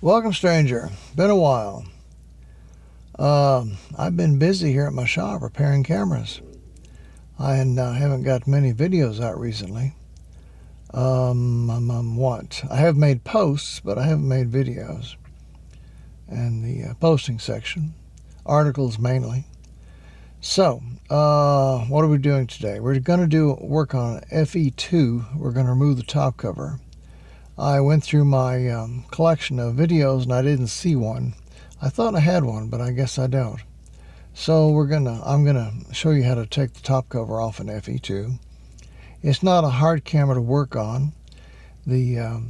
Welcome, stranger. Been a while. I've been busy here at my shop repairing cameras. I haven't got many videos out recently. I have made posts, but I haven't made videos. And the posting section, articles mainly. So, what are we doing today? We're going to do work on FE2. We're going to remove the top cover. I went through my collection of videos and I didn't see one. I thought I had one, but I guess I don't. So I'm gonna show you how to take the top cover off an FE2. It's not a hard camera to work on. The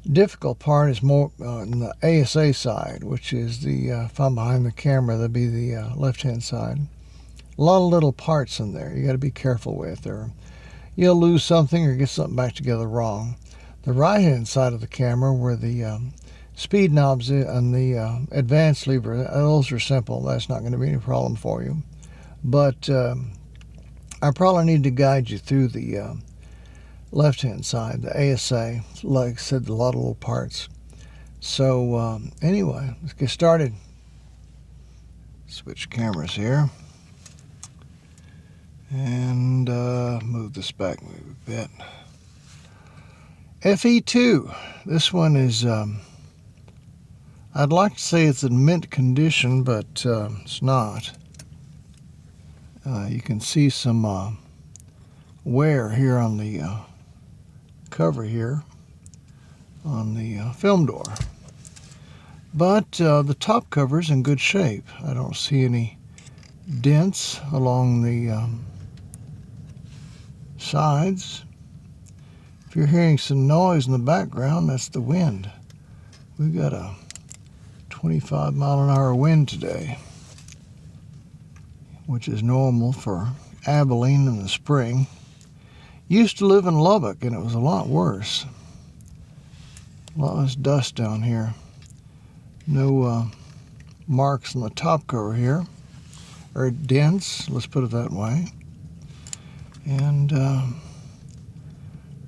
difficult part is more on the ASA side, which is the if I'm behind the camera, that'd be the left-hand side. A lot of little parts in there you got to be careful with, or you'll lose something or get something back together wrong. The right-hand side of the camera, where the speed knobs and the advanced lever, those are simple. That's not going to be any problem for you. But I probably need to guide you through the left-hand side, the ASA. Like I said, a lot of little parts. So anyway, let's get started. Switch cameras here. And move this back maybe a bit. FE2. This one is, I'd like to say it's in mint condition, but it's not. You can see some wear here on the cover here on the film door. But the top cover is in good shape. I don't see any dents along the sides. If you're hearing some noise in the background, that's the wind. We've got a 25-mile-an-hour wind today, which is normal for Abilene in the spring. Used to live in Lubbock, and it was a lot worse. A lot less dust down here. No marks on the top cover here, or dents, let's put it that way. And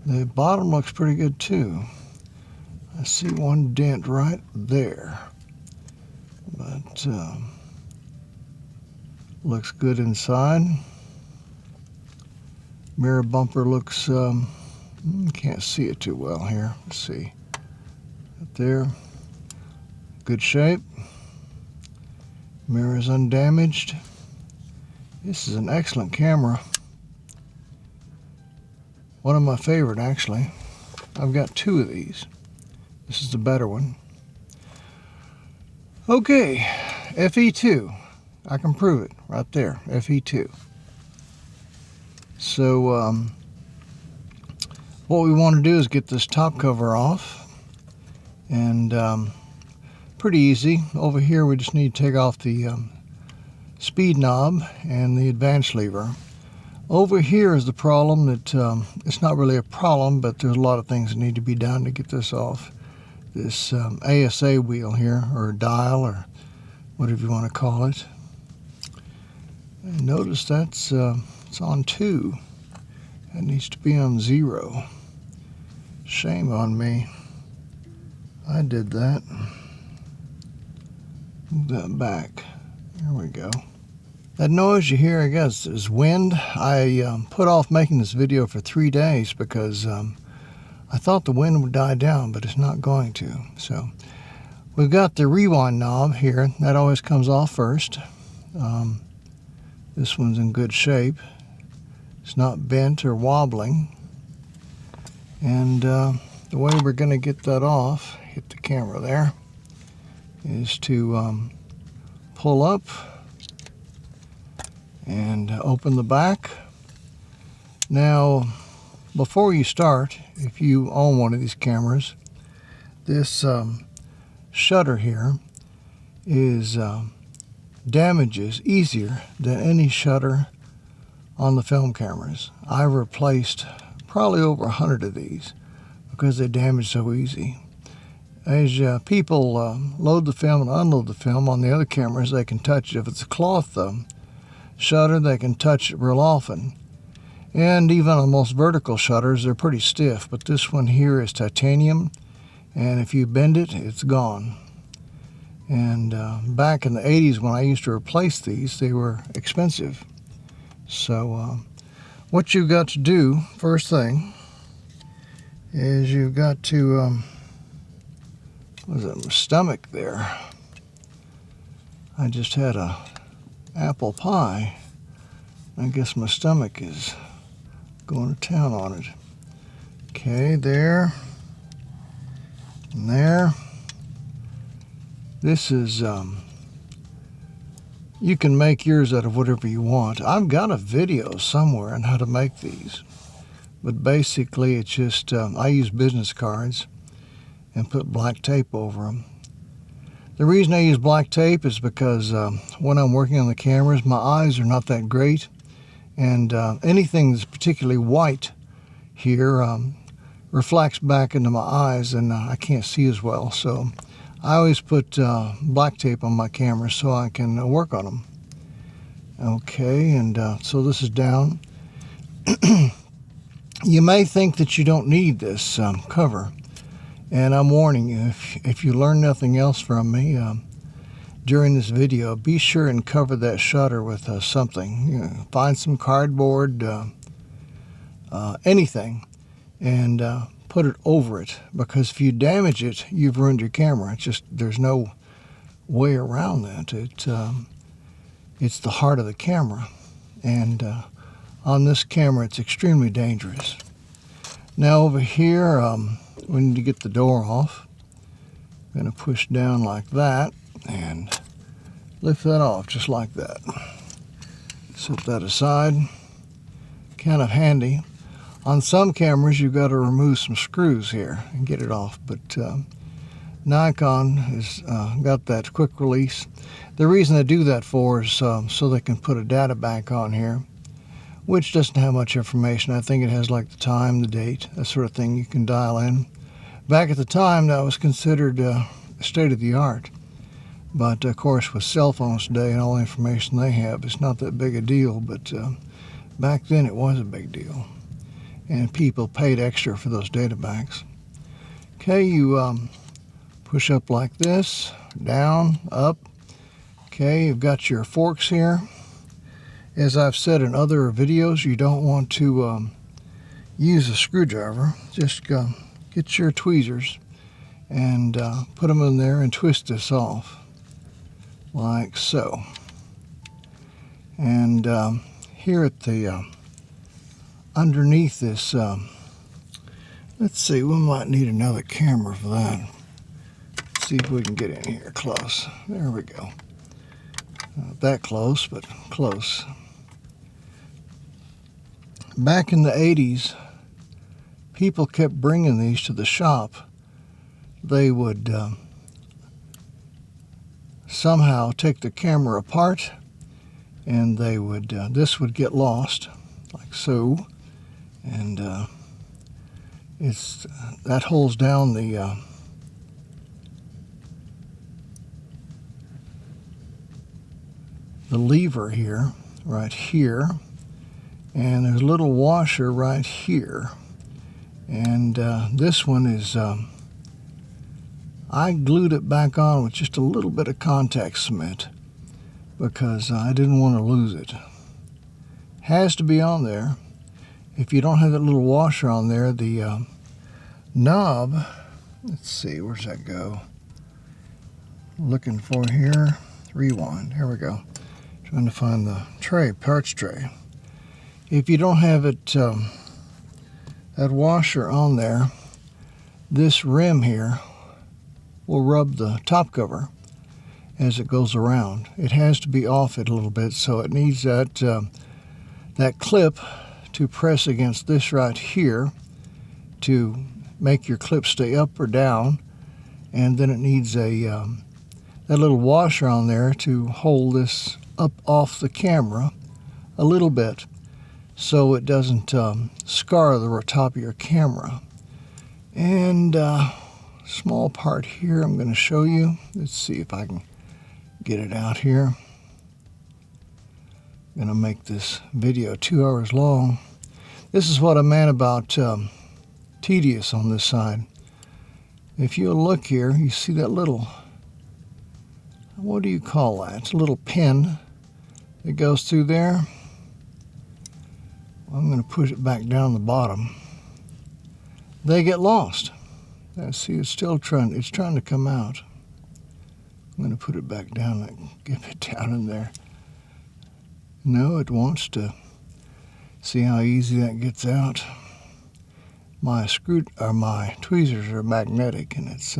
the bottom looks pretty good too. I see one dent right there, but looks good inside. Mirror bumper looks, can't see it too well here. Let's see. Right there, good shape. Mirror is undamaged. This is an excellent camera. One of my favorite, actually. I've got two of these. This is the better one. Okay, FE2. I can prove it right there, FE2. So what we want to do is get this top cover off. And pretty easy. Over here we just need to take off the speed knob and the advance lever. Over here is the problem that it's not really a problem, but there's a lot of things that need to be done to get this off. This ASA wheel here, or dial, or whatever you want to call it. And notice that's it's on 2. It needs to be on 0. Shame on me. I did that. Move that back. There we go. That noise you hear, I guess, is wind. I put off making this video for 3 days because I thought the wind would die down, but it's not going to. So we've got the rewind knob here. That always comes off first. This one's in good shape. It's not bent or wobbling. And the way we're going to get that off, hit the camera there, is to pull up and open the back. Now, before you start, if you own one of these cameras, this shutter here is damages easier than any shutter on the film cameras. I've replaced probably over 100 of these because they damage so easy. As people load the film and unload the film on the other cameras, they can touch it. If it's a cloth shutter, they can touch it real often. And even on most vertical shutters, they're pretty stiff. But this one here is titanium, and if you bend it, it's gone. And back in the 80s when I used to replace these, they were expensive. So what you've got to do, first thing, is you've got to, what is it, my stomach there. I just had a apple pie. I guess my stomach is going to town on it. Okay, there, and there. This is, you can make yours out of whatever you want. I've got a video somewhere on how to make these. But basically it's just, I use business cards and put black tape over them. The reason I use black tape is because when I'm working on the cameras, my eyes are not that great. And anything that's particularly white here reflects back into my eyes, and I can't see as well. So I always put black tape on my camera so I can work on them. Okay, and so this is down. You may think that you don't need this cover, and I'm warning you, if you learn nothing else from me during this video, be sure and cover that shutter with something. You know, find some cardboard, anything, and put it over it, because if you damage it, you've ruined your camera. It's just, there's no way around that. It's the heart of the camera, and on this camera it's extremely dangerous. Now over here, we need to get the door off. I'm going to push down like that and lift that off just like that. Set that aside. Kind of handy. On some cameras you've got to remove some screws here and get it off, but Nikon has got that quick release. The reason they do that for is so they can put a data bank on here, which doesn't have much information. I think it has like the time, the date, that sort of thing you can dial in. Back at the time, that was considered state of the art. But of course, with cell phones today and all the information they have, it's not that big a deal. But back then, it was a big deal. And people paid extra for those data banks. Okay, you push up like this, down, up. Okay, you've got your forks here. As I've said in other videos, you don't want to use a screwdriver. Just get your tweezers and put them in there and twist this off, like so. And here at the underneath this, let's see, we might need another camera for that. Let's see if we can get in here close. There we go. Not that close, but close. Back in the 80s, people kept bringing these to the shop. They would somehow take the camera apart, and they would this would get lost, like so, and that holds down the lever here, right here, and there's a little washer right here, and this one is I glued it back on with just a little bit of contact cement because I didn't want to lose it. Has to be on there. If you don't have that little washer on there, the knob, let's see, where's that go? Looking for here, rewind, here we go. Trying to find the tray, parts tray. If you don't have it, that washer on there, this rim here will rub the top cover as it goes around. It has to be off it a little bit, so it needs that that clip to press against this right here to make your clip stay up or down, and then it needs a that little washer on there to hold this up off the camera a little bit so it doesn't scar the top of your camera. And small part here I'm going to show you. Let's see if I can get it out here. I'm going to make this video 2 hours long. This is what I meant about tedious on this side. If you look here, you see that little, what do you call that? It's a little pin that goes through there. I'm going to push it back down the bottom. They get lost. See, it's still trying to come out. I'm going to put it back down, like, get it down in there. No, it wants to. See how easy that gets out? My tweezers are magnetic, and it's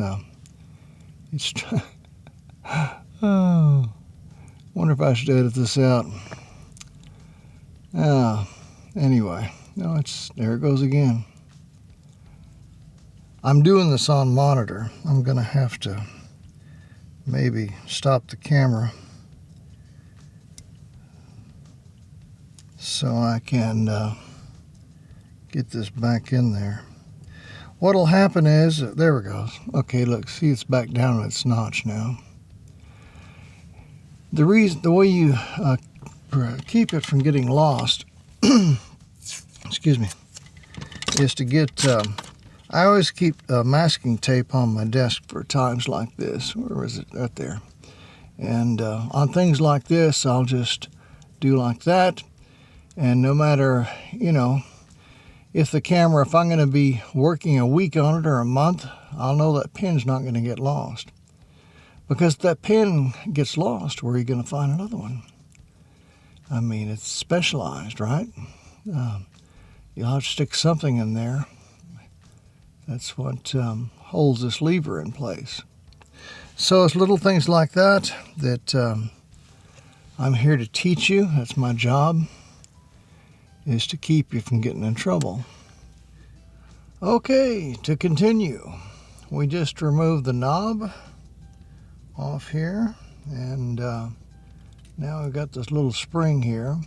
oh, wonder if I should edit this out. Anyway, no, there it goes again. I'm doing this on monitor. I'm gonna have to maybe stop the camera so I can get this back in there. What'll happen is, there it goes. Okay, look, see, it's back down on its notch now. The way you keep it from getting lost, excuse me, is to get, I always keep masking tape on my desk for times like this. Where is it? Right there. And on things like this, I'll just do like that. And no matter, if I'm going to be working a week on it or a month, I'll know that pin's not going to get lost. Because if that pin gets lost, where are you going to find another one? I mean, it's specialized, right? You'll have to stick something in there. That's what holds this lever in place. So it's little things like that I'm here to teach you. That's my job, is to keep you from getting in trouble. Okay, to continue, we just removed the knob off here, and now we've got this little spring here.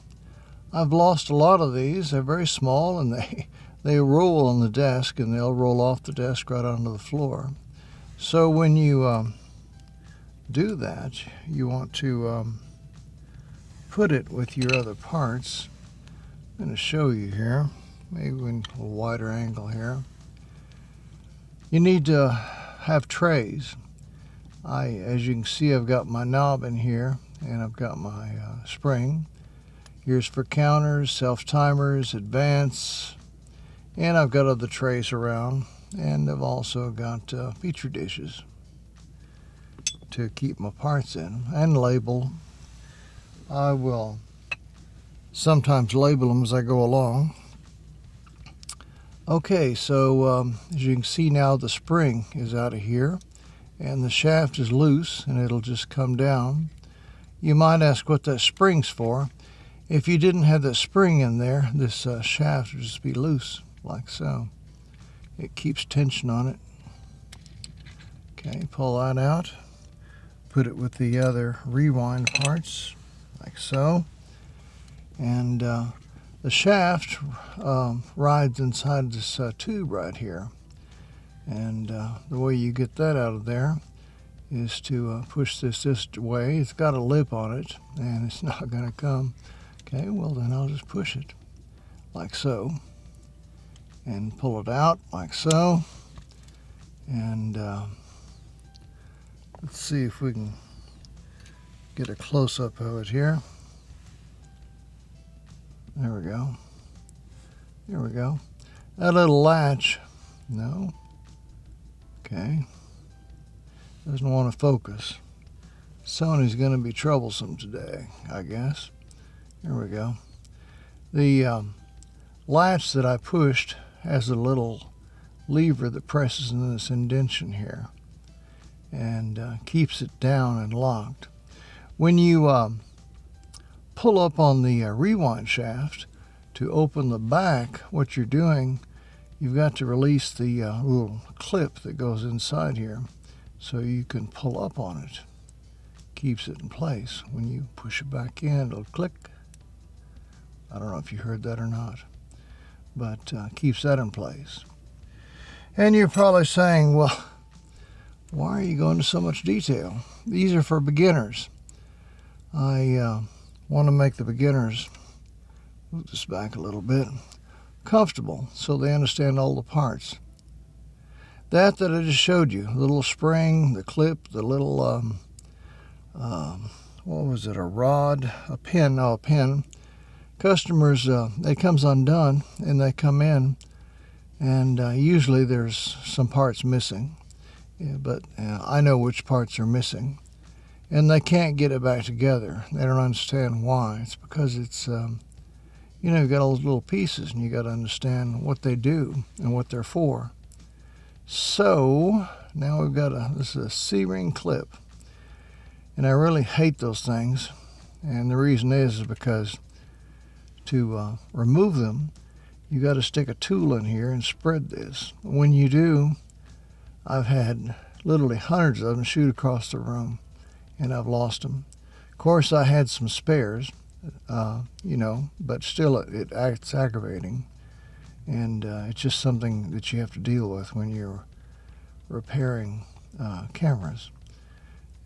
I've lost a lot of these. They're very small, and they roll on the desk, and they'll roll off the desk right onto the floor. So when you do that, you want to put it with your other parts. I'm going to show you here, maybe in a wider angle here. You need to have trays. As you can see, I've got my knob in here, and I've got my spring. Here's for counters, self-timers, advance, and I've got other trays around, and I've also got petri dishes to keep my parts in, and label. I will sometimes label them as I go along. Okay, so as you can see now, the spring is out of here, and the shaft is loose, and it'll just come down. You might ask what that spring's for. If you didn't have that spring in there, this shaft would just be loose, like so. It keeps tension on it. Okay, pull that out. Put it with the other rewind parts, like so. And the shaft rides inside this tube right here. And the way you get that out of there is to push this way. It's got a lip on it, and it's not going to come. Okay, well then I'll just push it like so and pull it out like so. And let's see if we can get a close-up of it here. There we go. There we go. That little latch, no. Okay. Doesn't want to focus. Sony's going to be troublesome today, I guess. There we go. The latch that I pushed has a little lever that presses in this indentation here and keeps it down and locked. When you pull up on the rewind shaft to open the back, what you're doing, you've got to release the little clip that goes inside here so you can pull up on it. Keeps it in place. When you push it back in, it'll click. I don't know if you heard that or not, but keeps that in place. And you're probably saying, well, why are you going into so much detail? These are for beginners. I want to make the beginners, move this back a little bit, comfortable so they understand all the parts. that I just showed you, the little spring, the clip, the little, what was it, a rod, a pin, no, a pin. Customers, it comes undone, and they come in, and usually there's some parts missing, yeah, but I know which parts are missing, and they can't get it back together. They don't understand why. It's because it's, you've got all those little pieces, and you got to understand what they do and what they're for. So now we've got this is a C-ring clip, and I really hate those things, and the reason is because to remove them, you got to stick a tool in here and spread this. When you do, I've had literally hundreds of them shoot across the room, and I've lost them. Of course, I had some spares, but still it's aggravating. And it's just something that you have to deal with when you're repairing cameras,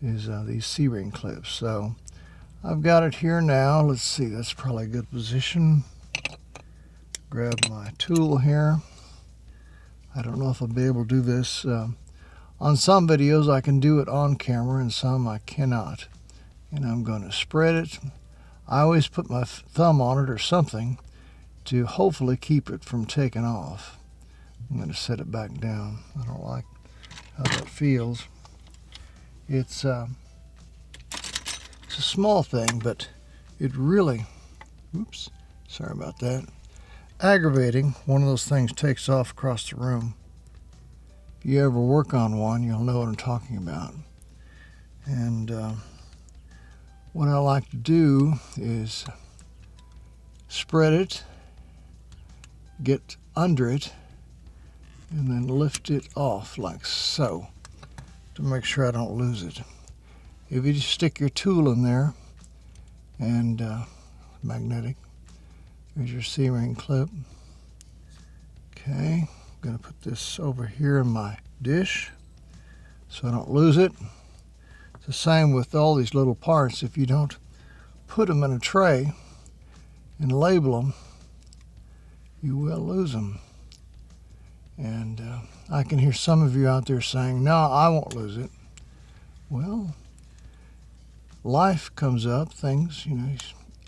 is these C-ring clips. So I've got it here now. Let's see, that's probably a good position. Grab my tool here. I don't know if I'll be able to do this. On some videos I can do it on camera, and some I cannot. And I'm going to spread it. I always put my thumb on it or something to hopefully keep it from taking off. I'm going to set it back down. I don't like how that feels. It's a small thing, but it really, oops, sorry about that, aggravating. One of those things takes off across the room. If you ever work on one, you'll know what I'm talking about. And what I like to do is spread it, get under it, and then lift it off like so to make sure I don't lose it. If you just stick your tool in there, and magnetic, there's your C-ring clip. Okay, I'm going to put this over here in my dish so I don't lose it. It's the same with all these little parts. If you don't put them in a tray and label them, you will lose them. And I can hear some of you out there saying, no, I won't lose it. Well, life comes up, things, you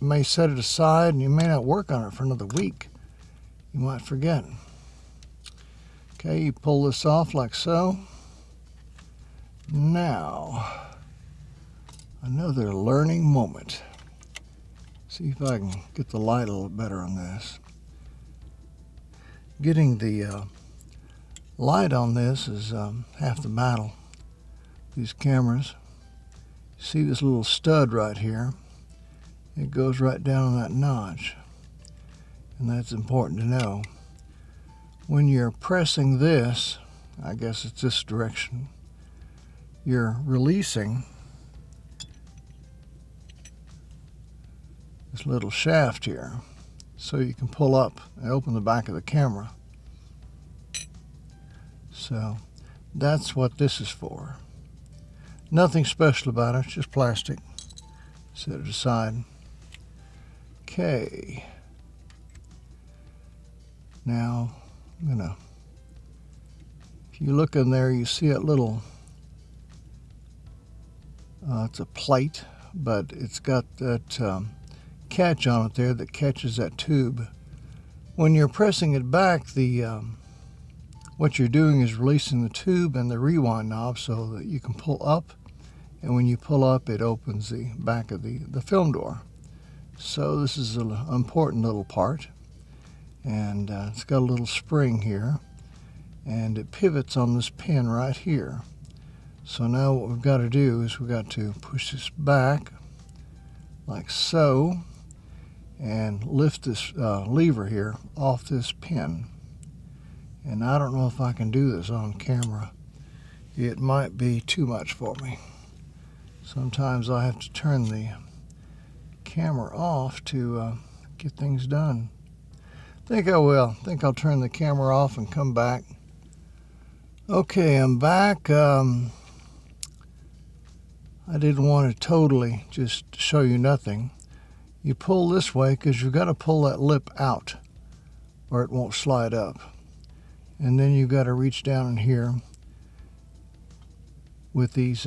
may set it aside, and you may not work on it for another week. You might forget. Okay, you pull this off like so. Now, another learning moment. See if I can get the light a little better on this. Getting the light on this is half the battle. These cameras. See this little stud right here? It goes right down on that notch. And that's important to know. When you're pressing this, I guess it's this direction, you're releasing this little shaft here so you can pull up and open the back of the camera. So that's what this is for. Nothing special about it, it's just plastic. Set it aside. Okay. Now, if you look in there, you see that little, it's a plate, but it's got that catch on it there that catches that tube. When you're pressing it back, what you're doing is releasing the tube and the rewind knob so that you can pull up, and when you pull up, it opens the back of the film door. So this is an important little part, and it's got a little spring here, and it pivots on this pin right here. So now what we've got to do is we've got to push this back like so and lift this lever here off this pin. And I don't know if I can do this on camera. It might be too much for me. Sometimes I have to turn the camera off to get things done. I think I will. I think I'll turn the camera off and come back. Okay, I'm back. I didn't want to totally just show you nothing. You pull this way because you've got to pull that lip out or it won't slide up. And then you've got to reach down in here with these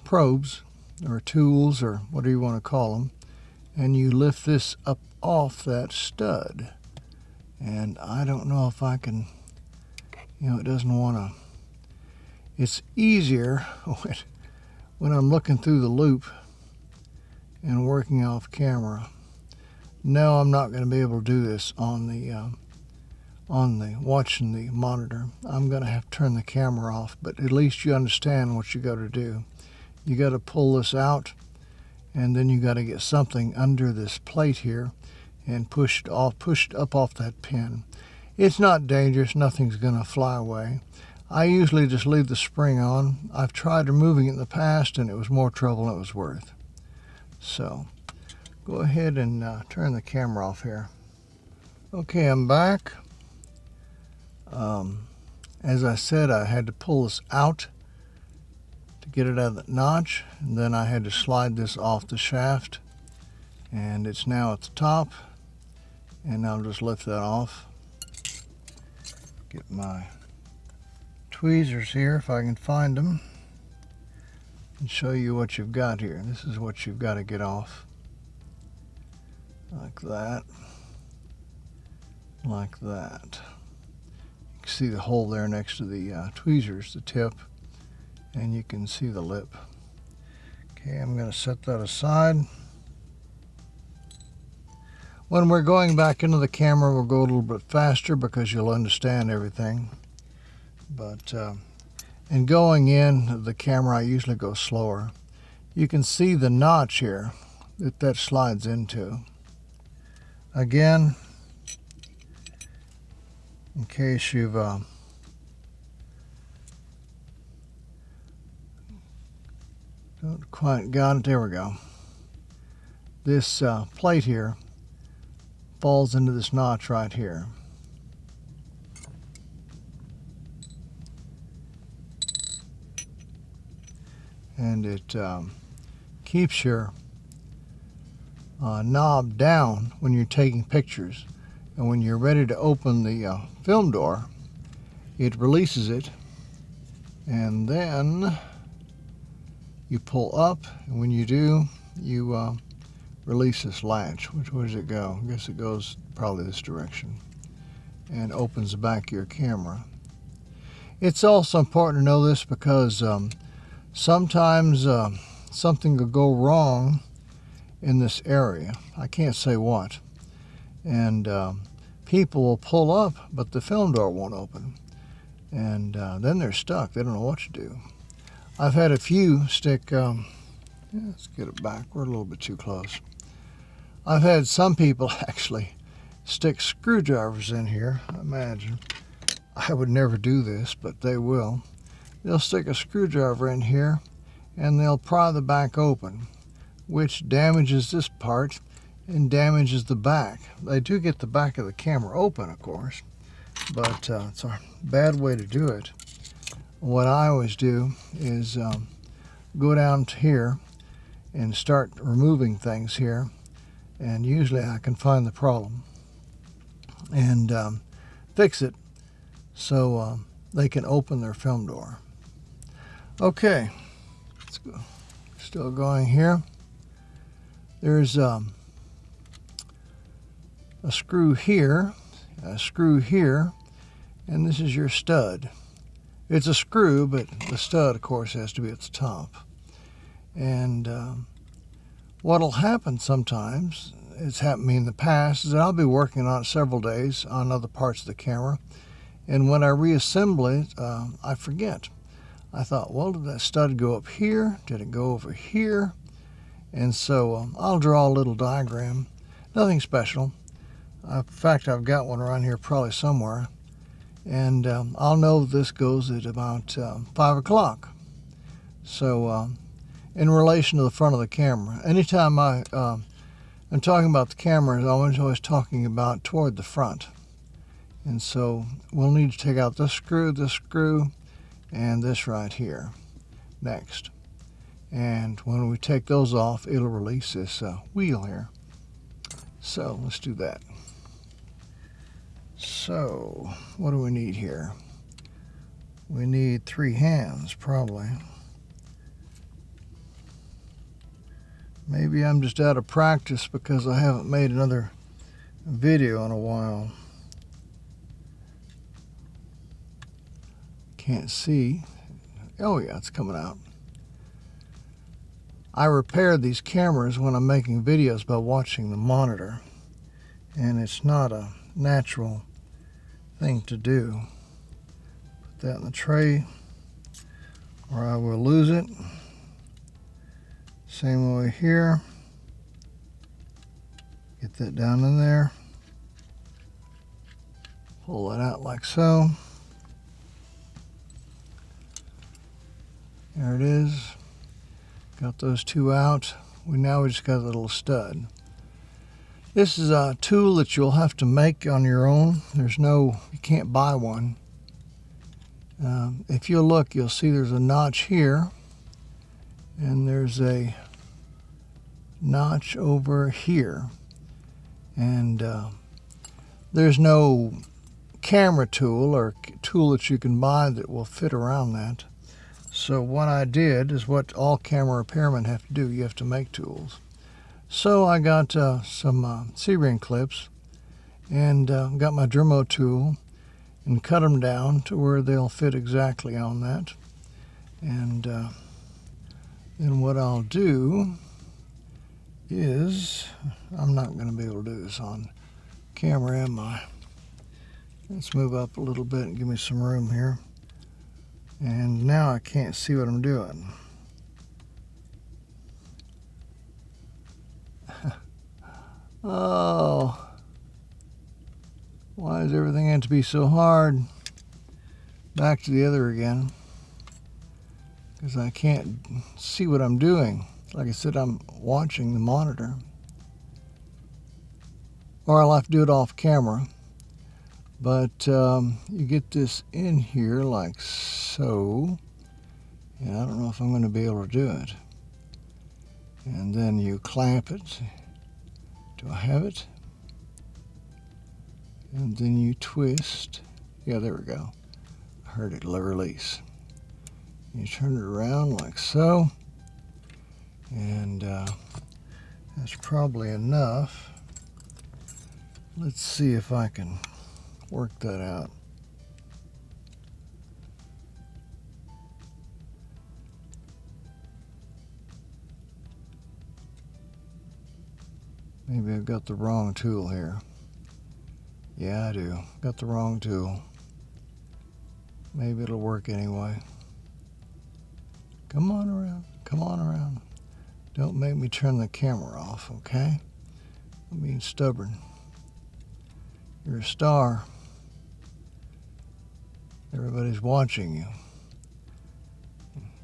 probes or tools or whatever you want to call them, and you lift this up off that stud. And I don't know if I can, it doesn't want to. It's easier when I'm looking through the loop and working off camera. No, I'm not going to be able to do this on the watching the monitor. I'm going to have to turn the camera off, but at least you understand what you got to do. You got to pull this out, and then you got to get something under this plate here and push it up off that pin. It's not dangerous. Nothing's going to fly away. I usually just leave the spring on. I've tried removing it in the past, and it was more trouble than it was worth. So go ahead and turn the camera off here. Okay, I'm back. As I said, I had to pull this out to get it out of the notch, and then I had to slide this off the shaft, and it's now at the top, and I'll just lift that off. Get my tweezers here if I can find them and show you what you've got here. This is what you've got to get off, like that, like that. You can see the hole there next to the tweezers, the tip, and you can see the lip. Okay, I'm going to set that aside. When we're going back into the camera, we'll go a little bit faster because you'll understand everything. But in going in the camera, I usually go slower. You can see the notch here that slides into. Again, in case you've don't quite got it, there we go. This plate here falls into this notch right here. And it keeps your knob down when you're taking pictures. And when you're ready to open the film door, it releases it, and then you pull up, and when you do, you release this latch. Which way does it go? I guess it goes probably this direction, and opens the back of your camera. It's also important to know this because sometimes something will go wrong in this area. I can't say what. And people will pull up, but the film door won't open. And then they're stuck. They don't know what to do. I've had a few stick, let's get it back. We're a little bit too close. I've had some people actually stick screwdrivers in here. Imagine. I would never do this, but they will. They'll stick a screwdriver in here, and they'll pry the back open, which damages this part and damages the back. They do get the back of the camera open, of course, but it's a bad way to do it. What I always do is go down to here and start removing things here, and usually I can find the problem and fix it so they can open their film door. Okay, let's go. Still going here. There's a screw here, a screw here, and this is your stud. It's a screw, but the stud, of course, has to be at the top. And what'll happen sometimes, it's happened to me in the past, is that I'll be working on it several days on other parts of the camera, and when I reassemble it, I forget. I thought, well, did that stud go up here? Did it go over here? And so I'll draw a little diagram. Nothing special. In fact, I've got one around here probably somewhere. And I'll know this goes at about 5 o'clock. So in relation to the front of the camera, anytime I'm talking about the camera, I'm always talking about toward the front. And so we'll need to take out this screw, and this right here next. And when we take those off, it'll release this wheel here. So let's do that. So what do we need here? We need 3 hands, probably. Maybe I'm just out of practice because I haven't made another video in a while. Can't see. Oh yeah, it's coming out. I repair these cameras when I'm making videos by watching the monitor, and it's not a natural thing to do. Put that in the tray or I will lose it. Same way here. Get that down in there. Pull that out like so. There it is. Got those 2 out. We just got a little stud. This is a tool that you'll have to make on your own. You can't buy one. If you look, you'll see there's a notch here, and there's a notch over here. And there's no camera tool or tool that you can buy that will fit around that. So what I did is what all camera repairmen have to do. You have to make tools. So I got some C-ring clips and got my Dremel tool and cut them down to where they'll fit exactly on that. And then what I'll do is, I'm not going to be able to do this on camera, am I? Let's move up a little bit and give me some room here. And now I can't see what I'm doing. Oh, why does everything have to be so hard? Back to the other again, because I can't see what I'm doing. Like I said, I'm watching the monitor. Or I'll have to do it off camera. But you get this in here like so. And I don't know if I'm going to be able to do it. And then you clamp it. Do I have it? And then you twist. Yeah, there we go. I heard it release. You turn it around like so. And that's probably enough. Let's see if I can work that out. Maybe I've got the wrong tool here. Yeah, I do. Got the wrong tool. Maybe it'll work anyway. Come on around. Come on around. Don't make me turn the camera off, okay? I'm being stubborn. You're a star. Everybody's watching you.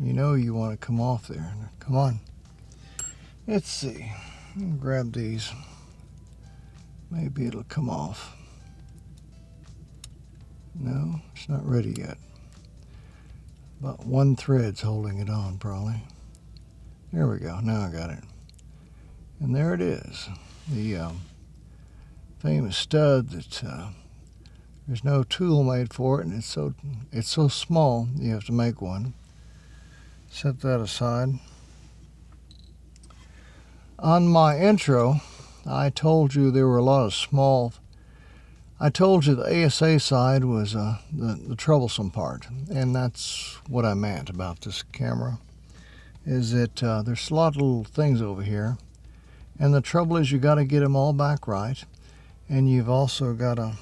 You know you want to come off there. Come on. Let's see. Grab these. Maybe it'll come off. No, it's not ready yet. About 1 thread's holding it on, probably. There we go. Now I got it. And there it is. The famous stud that there's no tool made for it, and it's so small you have to make one. Set that aside. On my intro, I told you there were a lot of small. I told you the ASA side was the troublesome part, and that's what I meant about this camera. Is that there's a lot of little things over here, and the trouble is you got to get them all back right, and you've also got to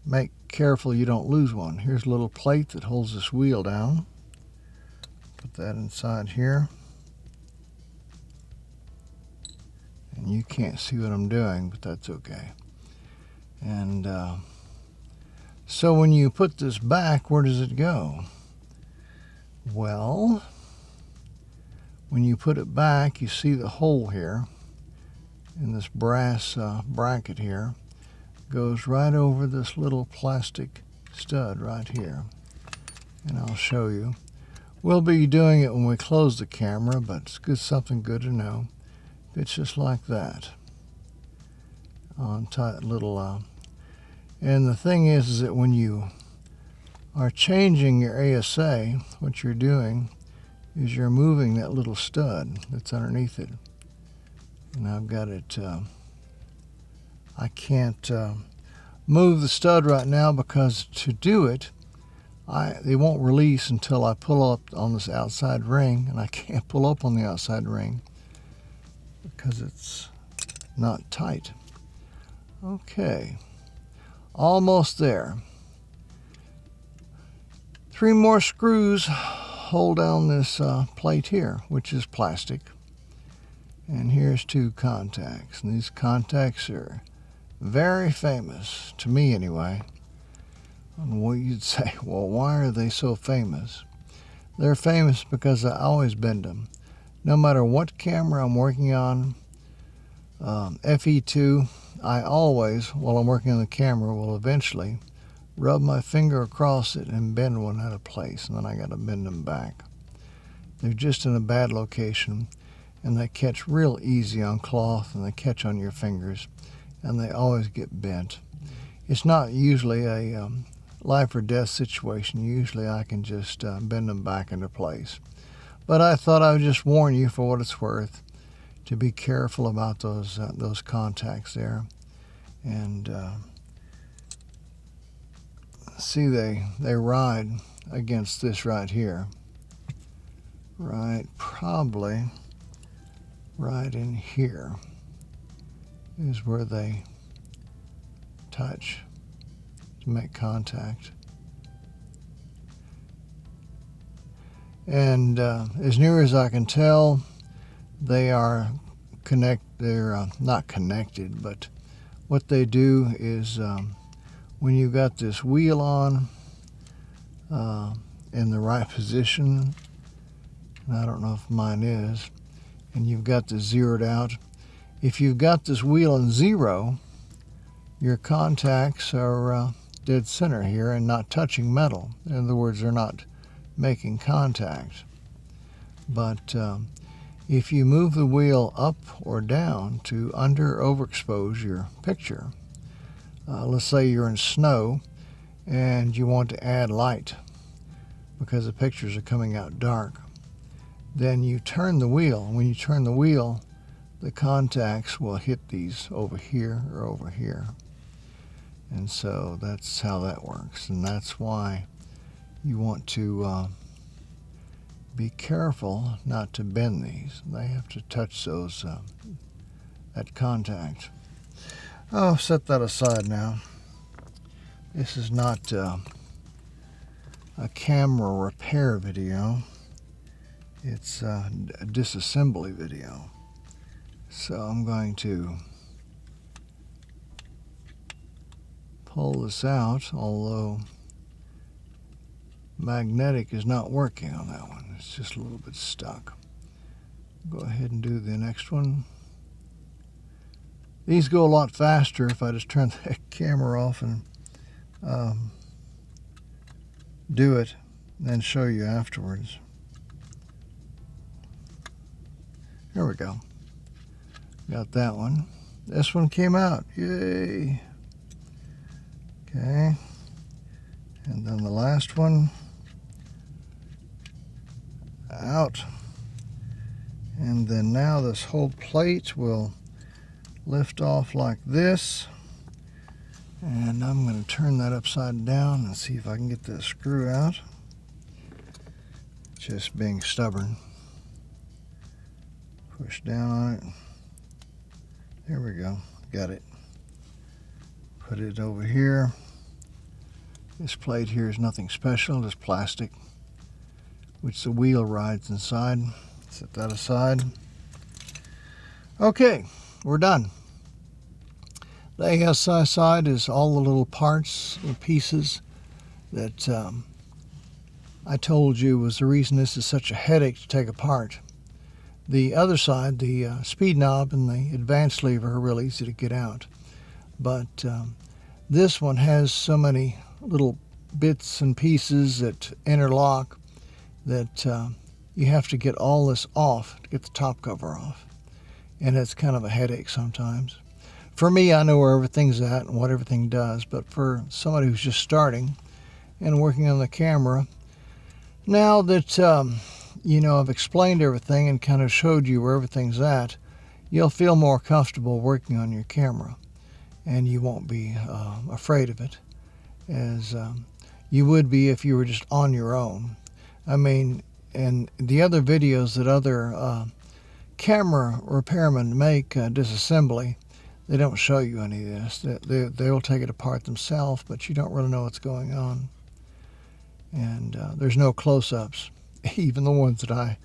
make careful you don't lose one. Here's a little plate that holds this wheel down. Put that inside here. And you can't see what I'm doing, but that's okay. And so when you put this back, where does it go? Well, when you put it back, you see the hole here in this brass bracket here. Goes right over this little plastic stud right here. And I'll show you. We'll be doing it when we close the camera, but it's good, something good to know. It's just like that. On tight little, and the thing is that when you are changing your ASA, what you're doing is you're moving that little stud that's underneath it. And I've got it, I can't move the stud right now because to do it, they won't release until I pull up on this outside ring, and I can't pull up on the outside ring because it's not tight. Okay, almost there. 3 more screws hold down this plate here, which is plastic. And here's 2 contacts. And these contacts are very famous, to me anyway. And what you'd say, well, why are they so famous? They're famous because I always bend them. No matter what camera I'm working on, FE2, I always, while I'm working on the camera, will eventually rub my finger across it and bend one out of place, and then I got to bend them back. They're just in a bad location, and they catch real easy on cloth, and they catch on your fingers, and they always get bent. It's not usually a life or death situation. Usually I can just bend them back into place. But I thought I would just warn you, for what it's worth, to be careful about those contacts there. And see, they ride against this right here. Right, probably right in here is where they touch to make contact. And as near as I can tell, they are they're not connected, but what they do is when you've got this wheel on in the right position, and I don't know if mine is, and you've got this zeroed out, if you've got this wheel in 0, your contacts are dead center here and not touching metal. In other words, they're not making contact. But if you move the wheel up or down to overexpose your picture, let's say you're in snow and you want to add light because the pictures are coming out dark, then you turn the wheel. When you turn the wheel, the contacts will hit these over here or over here. And so that's how that works. And that's why you want to be careful not to bend these. They have to touch those that contact. I'll set that aside now. This is not a camera repair video. It's a disassembly video. So I'm going to pull this out, although magnetic is not working on that one. It's just a little bit stuck. Go ahead and do the next one. These go a lot faster if I just turn the camera off and do it, and then show you afterwards. There we go. Got that one. This one came out. Yay. Okay. And then the last one. Out. And then now this whole plate will lift off like this. And I'm going to turn that upside down and see if I can get that screw out. Just being stubborn. Push down on it. There we go. Got it. Put it over here. This plate here is nothing special, just plastic, which the wheel rides inside. Set that aside. Okay, we're done. The ASI side is all the little parts, the pieces that I told you was the reason this is such a headache to take apart. The other side, the speed knob and the advance lever, are real easy to get out. But this one has so many little bits and pieces that interlock that you have to get all this off to get the top cover off. And it's kind of a headache sometimes. For me, I know where everything's at and what everything does. But for somebody who's just starting and working on the camera. Now that I've explained everything and kind of showed you where everything's at, you'll feel more comfortable working on your camera, and you won't be afraid of it as you would be if you were just on your own. I mean, in the other videos that other camera repairmen make disassembly, they don't show you any of this. They'll take it apart themselves, but you don't really know what's going on. And there's no close-ups. Even the ones that I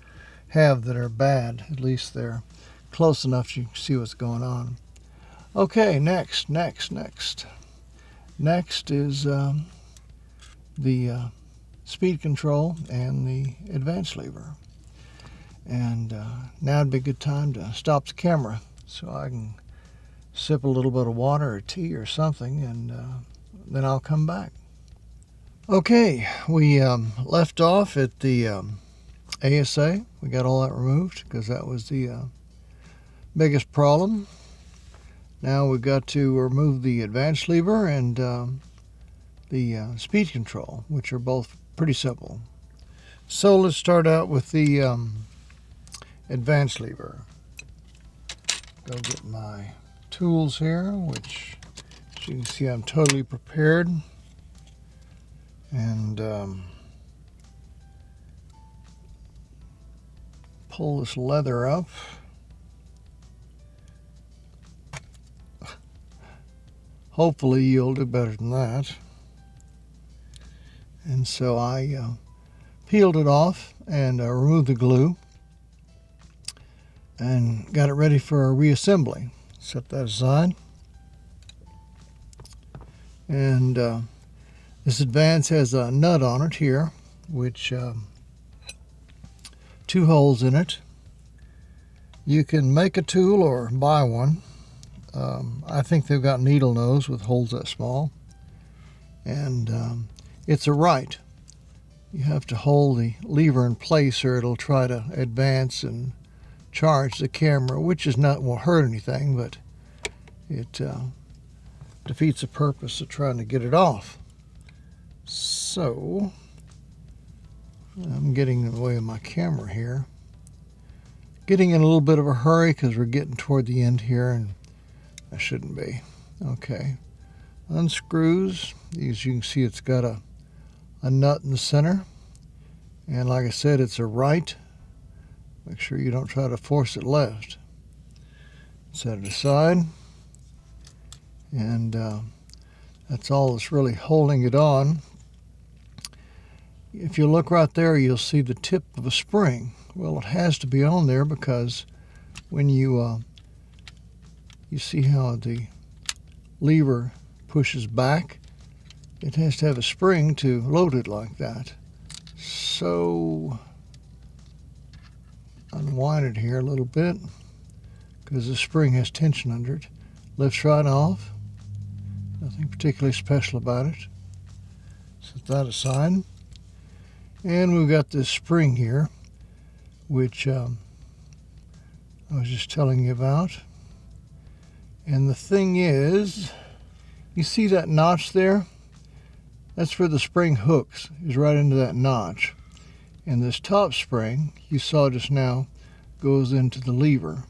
have that are bad, at least they're close enough you can see what's going on. Okay, next is the speed control and the advance lever. And now would be a good time to stop the camera so I can sip a little bit of water or tea or something, and then I'll come back. Okay, we left off at the ASA. We got all that removed because that was the biggest problem. Now we've got to remove the advance lever and the speed control, which are both pretty simple. So let's start out with the advance lever. Go get my tools here, which, as you can see, I'm totally prepared. And pull this leather up. Hopefully you'll do better than that. And so I peeled it off and removed the glue and got it ready for reassembly. Set that aside. And this advance has a nut on it here, which 2 holes in it. You can make a tool or buy one. I think they've got needle nose with holes that small. And it's a right. You have to hold the lever in place or it'll try to advance and charge the camera, which won't hurt anything, but it defeats the purpose of trying to get it off. So I'm getting in the way of my camera here. Getting in a little bit of a hurry because we're getting toward the end here, and I shouldn't be. Okay. Unscrews. As you can see, it's got a nut in the center. And like I said, it's a right. Make sure you don't try to force it left. Set it aside. And that's all that's really holding it on. If you look right there, you'll see the tip of a spring. Well, it has to be on there because when you see how the lever pushes back, it has to have a spring to load it like that. So unwind it here a little bit because the spring has tension under it. Lifts right off. Nothing particularly special about it. Set that aside. And we've got this spring here, which I was just telling you about. And the thing is, you see that notch there? That's where the spring hooks, is right into that notch. And this top spring, you saw just now, goes into the lever.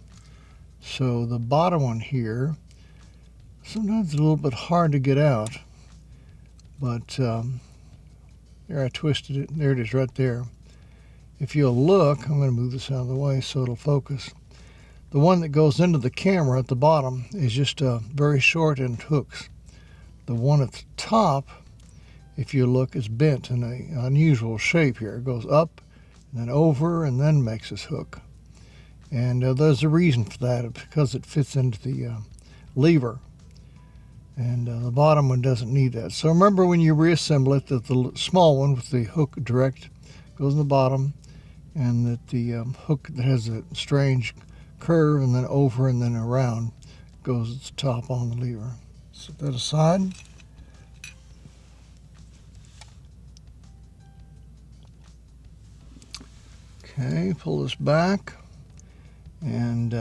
So the bottom one here, sometimes it's a little bit hard to get out. But there, I twisted it. There it is right there. If you'll look, I'm going to move this out of the way so it'll focus. The one that goes into the camera at the bottom is just very short and hooks. The one at the top, if you look, is bent in an unusual shape here. It goes up and then over and then makes this hook. And there's a reason for that, because it fits into the lever. And the bottom one doesn't need that. So remember when you reassemble it that the small one with the hook direct goes in the bottom, and that the hook that has a strange curve and then over and then around goes at the top on the lever. Set that aside. Okay, pull this back, and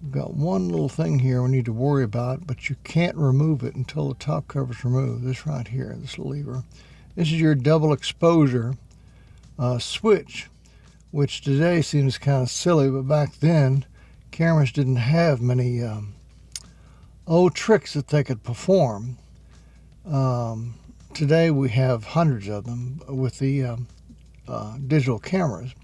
We've got one little thing here we need to worry about, but you can't remove it until the top cover is removed. This right here, this lever. This is your double exposure switch, which today seems kind of silly, but back then cameras didn't have many tricks that they could perform. Today we have hundreds of them with the digital cameras.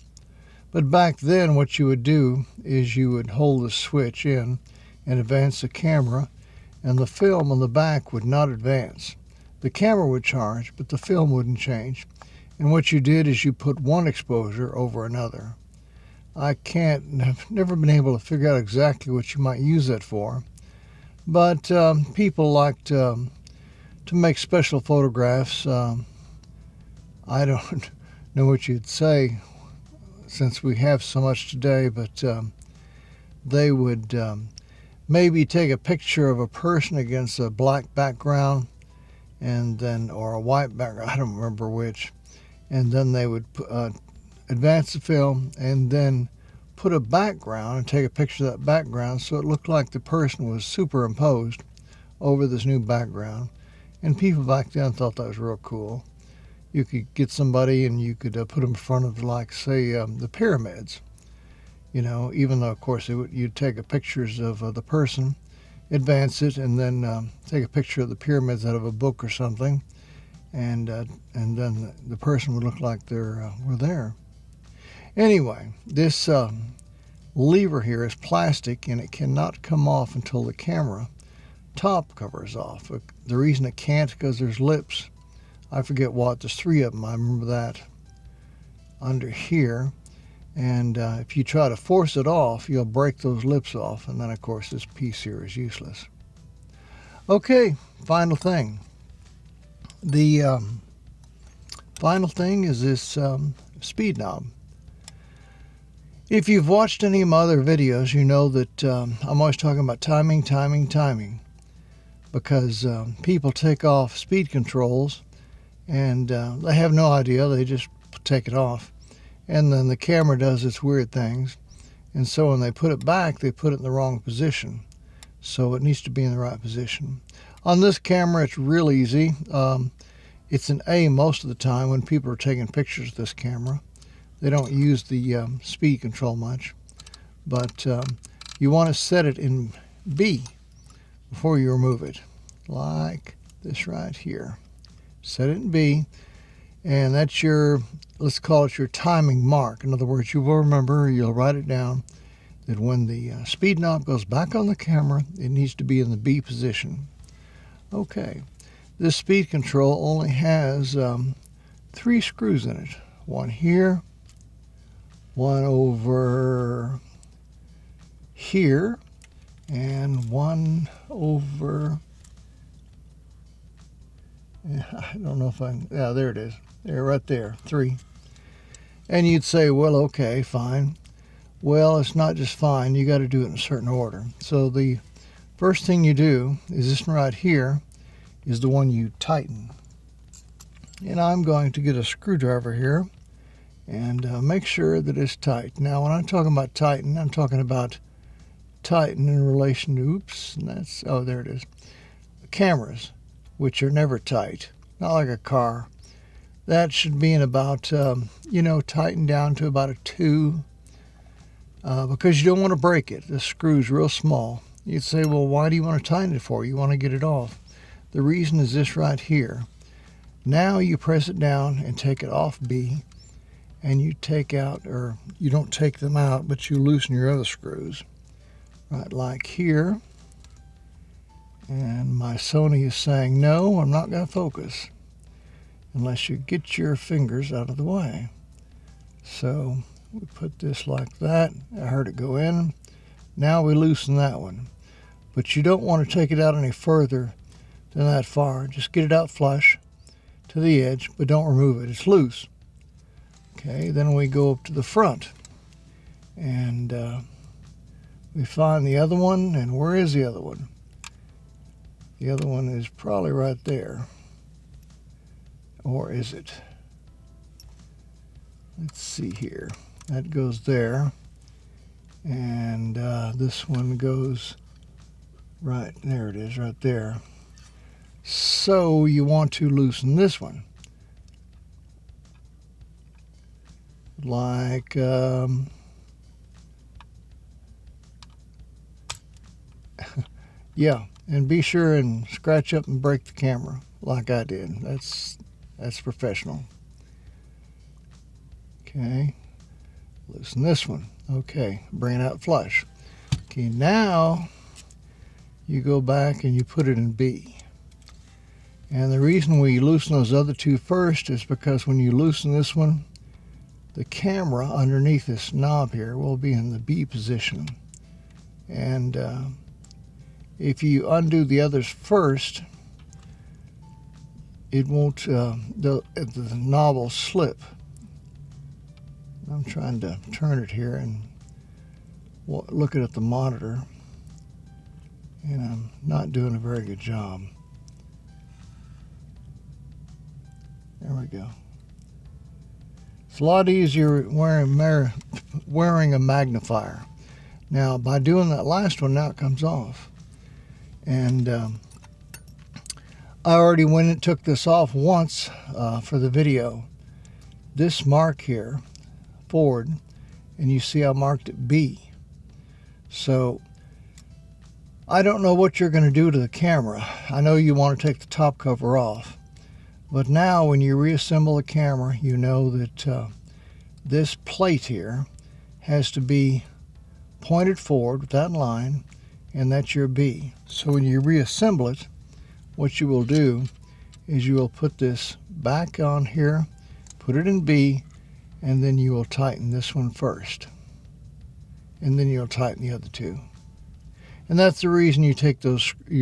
But back then what you would do is you would hold the switch in and advance the camera, and the film on the back would not advance. The camera would charge, but the film wouldn't change. And what you did is you put one exposure over another. I've never been able to figure out exactly what you might use that for, but people like to make special photographs. I don't know what you'd say since we have so much today, but they would maybe take a picture of a person against a black background, and then, or a white background, I don't remember which, and then they would advance the film and then put a background and take a picture of that background so it looked like the person was superimposed over this new background. And people back then thought that was real cool. You could get somebody and you could put them in front of, like, say, the pyramids. You know, even though, of course, you'd take a pictures of the person, advance it, and then take a picture of the pyramids out of a book or something, and then the person would look like they were there. Anyway, this lever here is plastic, and it cannot come off until the camera top cover is off. The reason it can't, because there's lips. I forget what, there's 3 of them, I remember that, under here. And if you try to force it off, you'll break those lips off, and then of course this piece here is useless. Okay, final thing. The final thing is this speed knob. If you've watched any of my other videos, you know that I'm always talking about timing, because people take off speed controls and they have no idea, they just take it off, and then the camera does its weird things, and so when they put it back, they put it in the wrong position. So it needs to be in the right position. On this camera, it's real easy. It's an A most of the time when people are taking pictures of this camera. They don't use the speed control much, but you want to set it in B before you remove it, like this right here. Set it in B, and that's your, let's call it your timing mark. In other words, you will remember, you'll write it down, that when the speed knob goes back on the camera, it needs to be in the B position. Okay, this speed control only has 3 screws in it. One here, one over here, and one over, I don't know if yeah, there it is. There, right there, 3. And you'd say, well, okay, fine. Well, it's not just fine. You got to do it in a certain order. So the first thing you do is this one right here is the one you tighten. And I'm going to get a screwdriver here and make sure that it's tight. Now, when I'm talking about tighten, I'm talking about tighten in relation to, oops, and that's, oh, there it is, cameras, which are never tight, not like a car. That should be in about, tighten down to about a 2, because you don't want to break it. The screw's real small. You'd say, well, why do you want to tighten it for? You want to get it off. The reason is this right here. Now you press it down and take it off B, and you take out, or you don't take them out, but you loosen your other screws. Right, like here. And my Sony is saying, no, I'm not going to focus unless you get your fingers out of the way. So we put this like that. I heard it go in. Now we loosen that one. But you don't want to take it out any further than that far. Just get it out flush to the edge, but don't remove it. It's loose. Okay, then we go up to the front. And we find the other one. And where is the other one? The other one is probably right there. Or is it? Let's see here. That goes there. And this one goes right there. It is right there. So you want to loosen this one. Like yeah, and be sure and scratch up and break the camera like I did. That's professional. Okay, loosen this one. Okay, bring it out flush. Okay, now you go back and you put it in B. And the reason we loosen those other two first is because when you loosen this one, the camera underneath this knob here will be in the B position. And if you undo the others first, it won't, the knob will slip. I'm trying to turn it here and looking at the monitor, and I'm not doing a very good job. There we go. It's a lot easier wearing a magnifier. Now, by doing that last one, now it comes off. And I already went and took this off once for the video. This mark here, forward, and you see I marked it B. So I don't know what you're going to do to the camera. I know you want to take the top cover off. But now when you reassemble the camera, you know that this plate here has to be pointed forward with that line, and that's your B. So when you reassemble it, what you will do is you will put this back on here, put it in B, and then you will tighten this one first. And then you'll tighten the other two. And that's the reason you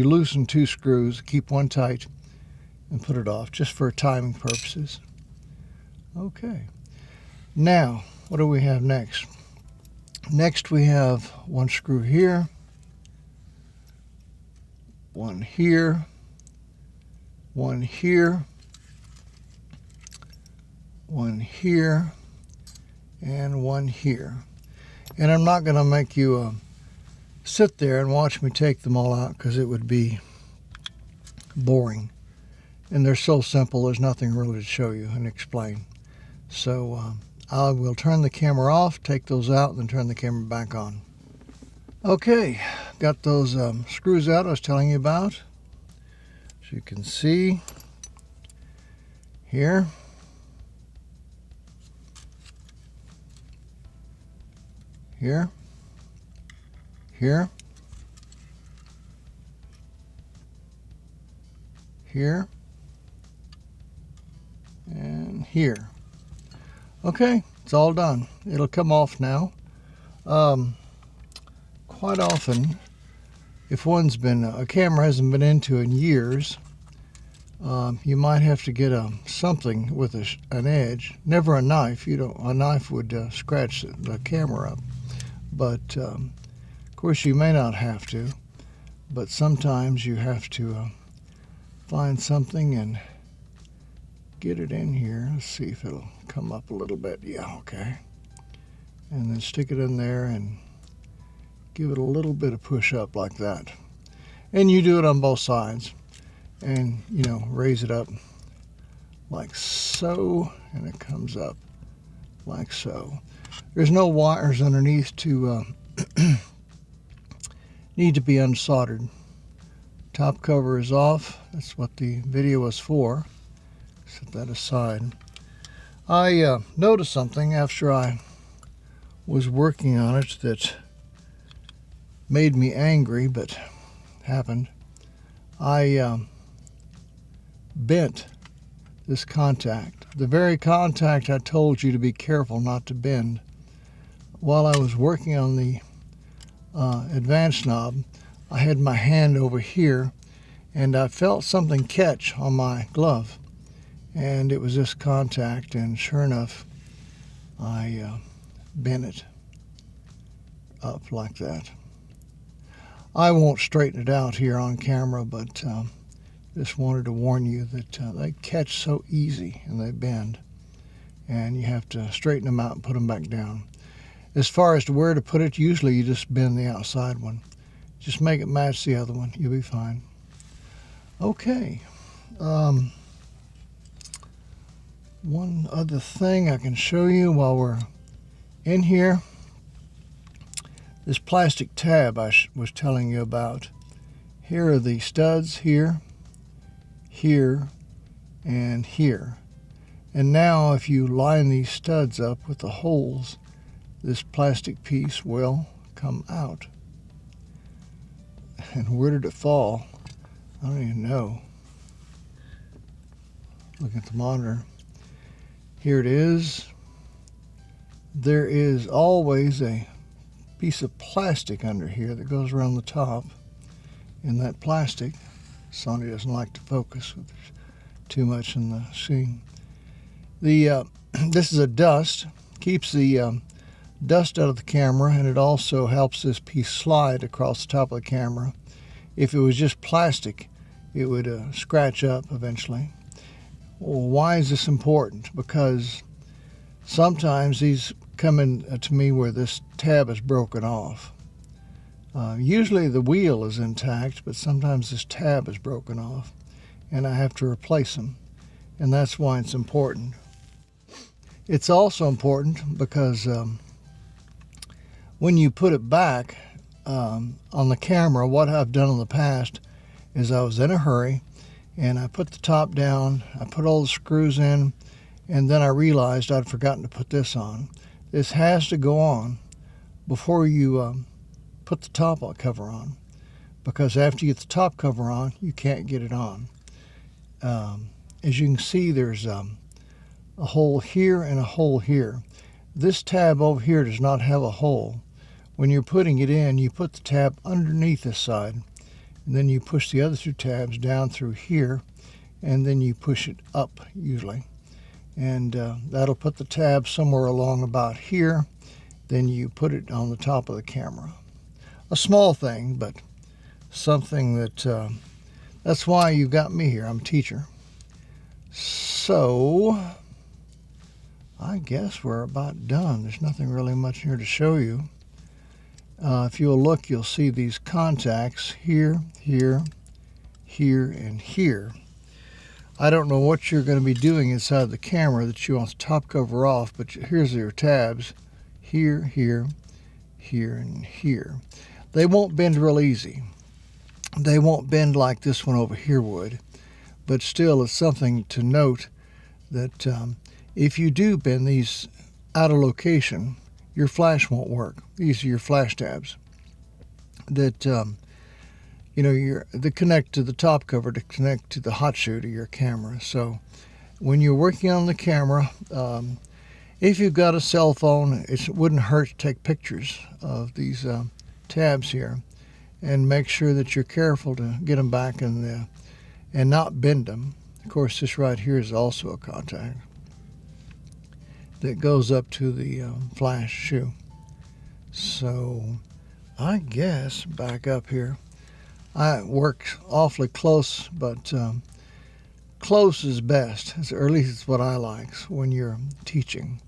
loosen two screws, keep one tight, and put it off, just for timing purposes. Okay. Now, what do we have next? Next we have one screw here, one here, one here, one here, and one here. And I'm not going to make you sit there and watch me take them all out, because it would be boring. And they're so simple, there's nothing really to show you and explain. So I will turn the camera off, take those out, and then turn the camera back on. Okay, got those screws out I was telling you about. As you can see here, here, here, here, and here. Okay, it's all done. It'll come off now. Quite often, if a camera hasn't been into in years, you might have to get something with an edge. Never a knife. A knife would scratch the camera up. But of course, you may not have to. But sometimes you have to find something and get it in here. Let's see if it'll come up a little bit. Yeah, okay. And then stick it in there and give it a little bit of push up like that. And you do it on both sides. And, raise it up like so, and it comes up like so. There's no wires underneath to need to be unsoldered. Top cover is off. That's what the video was for. Set that aside. I noticed something after I was working on it that made me angry, but happened. I bent this contact. The very contact I told you to be careful not to bend. While I was working on the advance knob, I had my hand over here, and I felt something catch on my glove. And it was this contact, and sure enough, I bent it up like that. I won't straighten it out here on camera, but just wanted to warn you that they catch so easy and they bend, and you have to straighten them out and put them back down. As far as to where to put it, usually you just bend the outside one. Just make it match the other one. You'll be fine. Okay. One other thing I can show you while we're in here. This plastic tab I was telling you about. Here are the studs here, here, and here. And now if you line these studs up with the holes, this plastic piece will come out. And where did it fall? I don't even know. Look at the monitor. Here it is. There is always a piece of plastic under here that goes around the top. And that plastic, Sony doesn't like to focus with too much in the scene. This is a dust, keeps the dust out of the camera, and it also helps this piece slide across the top of the camera. If it was just plastic, it would scratch up eventually. Well, why is this important? Because sometimes these come in to me where this tab is broken off. Usually the wheel is intact, but sometimes this tab is broken off, and I have to replace them, and that's why it's important. It's also important because when you put it back on the camera, what I've done in the past is I was in a hurry, and I put the top down, I put all the screws in, and then I realized I'd forgotten to put this on. This has to go on before you put the top cover on, because after you get the top cover on, you can't get it on. As you can see, there's a hole here and a hole here. This tab over here does not have a hole. When you're putting it in, you put the tab underneath this side, and then you push the other two tabs down through here, and then you push it up usually. And that'll put the tab somewhere along about here. Then you put it on the top of the camera. A small thing, but something that, that's why you got me here. I'm a teacher. So, I guess we're about done. There's nothing really much here to show you. If you'll look, you'll see these contacts here, here, here, and here. I don't know what you're going to be doing inside the camera that you want the top cover off, but here's your tabs. Here, here, here, and here. They won't bend real easy. They won't bend like this one over here would, but still it's something to note that if you do bend these out of location, your flash won't work. These are your flash tabs that you know, they connect to the top cover to connect to the hot shoe to your camera. So when you're working on the camera, if you've got a cell phone, it wouldn't hurt to take pictures of these tabs here and make sure that you're careful to get them back in and not bend them. Of course, this right here is also a contact that goes up to the flash shoe. So I guess back up here, I work awfully close, but close is best, or at least it's what I like when you're teaching,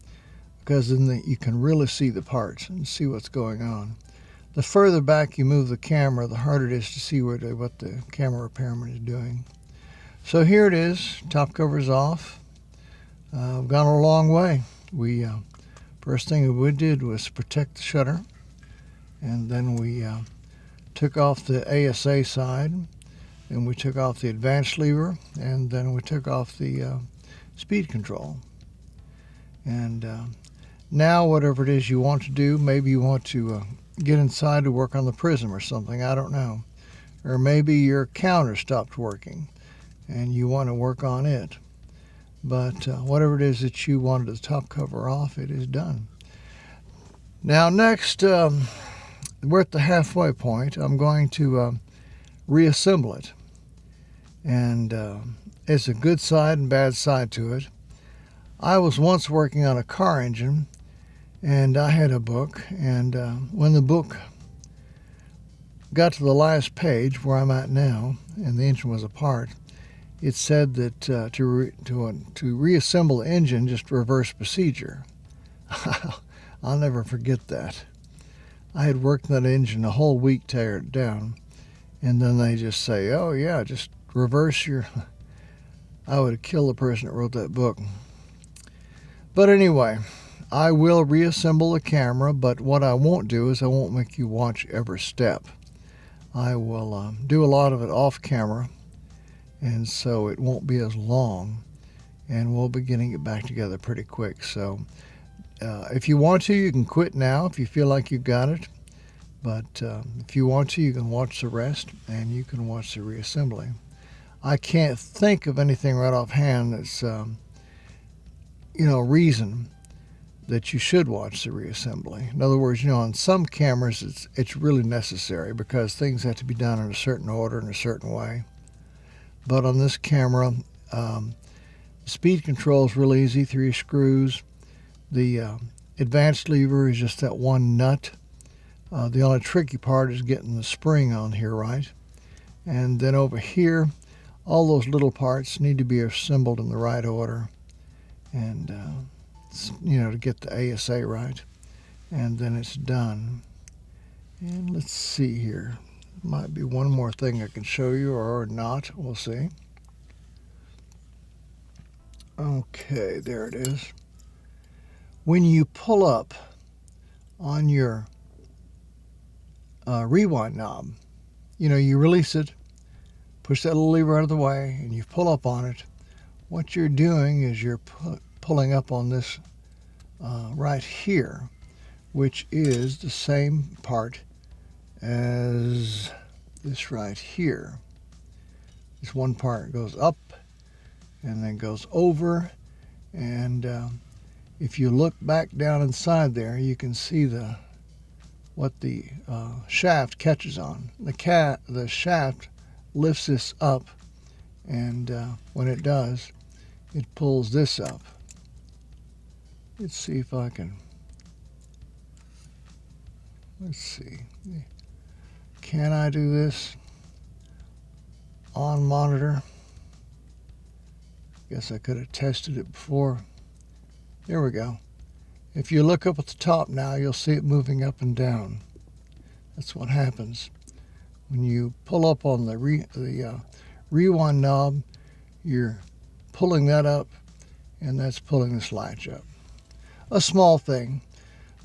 because then you can really see the parts and see what's going on. The further back you move the camera, the harder it is to see what the camera repairman is doing. So here it is, top cover's off. We've gone a long way. We first thing we did was protect the shutter, and then we took off the ASA side, and we took off the advanced lever, and then we took off the speed control. And now whatever it is you want to do, maybe you want to get inside to work on the prism or something, I don't know. Or maybe your counter stopped working and you want to work on it. But whatever it is that you wanted the top cover off, it is done. Now next, we're at the halfway point. I'm going to reassemble it. And it's a good side and bad side to it. I was once working on a car engine, and I had a book, and when the book got to the last page where I'm at now, and the engine was apart, it said that to reassemble the engine, just reverse procedure. I'll never forget that. I had worked that engine a whole week, tear it down, and then they just say, oh yeah, just reverse your... I would have killed the person that wrote that book. But anyway, I will reassemble the camera, but what I won't do is I won't make you watch every step. I will do a lot of it off camera, and so it won't be as long, and we'll be getting it back together pretty quick. So if you want to, you can quit now if you feel like you got it. But if you want to, you can watch the rest, and you can watch the reassembly. I can't think of anything right offhand that's, reason that you should watch the reassembly. In other words, on some cameras it's really necessary because things have to be done in a certain order in a certain way. But on this camera, speed control is real easy, 3 screws. The advanced lever is just that one nut. The only tricky part is getting the spring on here right. And then over here, all those little parts need to be assembled in the right order. And to get the ASA right, and then it's done. And let's see here, might be one more thing I can show you or not, we'll see. Okay, there it is. When you pull up on your rewind knob, you release it, push that little lever out of the way, and you pull up on it. What you're doing is you're pulling up on this right here, which is the same part as this right here. This one part goes up and then goes over, and if you look back down inside there, you can see what the shaft catches on. The shaft lifts this up, and when it does, it pulls this up. Let's see if I can. Let's see. Can I do this on monitor? Guess I could have tested it before. There we go. If you look up at the top now, you'll see it moving up and down. That's what happens when you pull up on the rewind knob. You're pulling that up, and that's pulling this latch up. A small thing,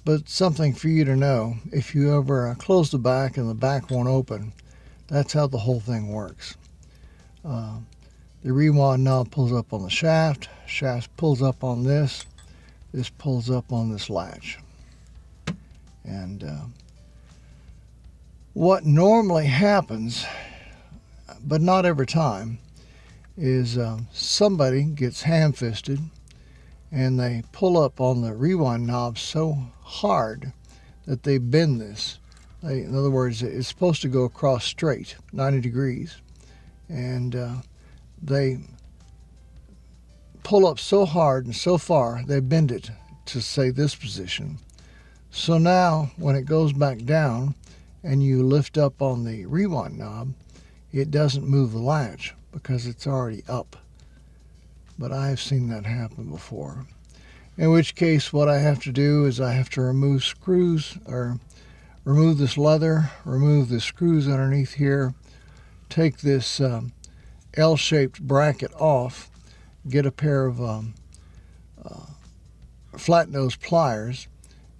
but something for you to know. If you ever close the back and the back won't open, that's how the whole thing works. The rewind knob pulls up on the shaft pulls up on this pulls up on this latch. And what normally happens, but not every time, is somebody gets ham-fisted and they pull up on the rewind knob so hard that they bend this. In other words, it's supposed to go across straight, 90 degrees. And they pull up so hard and so far, they bend it to, say, this position. So now, when it goes back down and you lift up on the rewind knob, it doesn't move the latch because it's already up. But I have seen that happen before. In which case, what I have to do is I have to remove screws, or remove this leather, remove the screws underneath here, take this L-shaped bracket off, get a pair of flat nose pliers,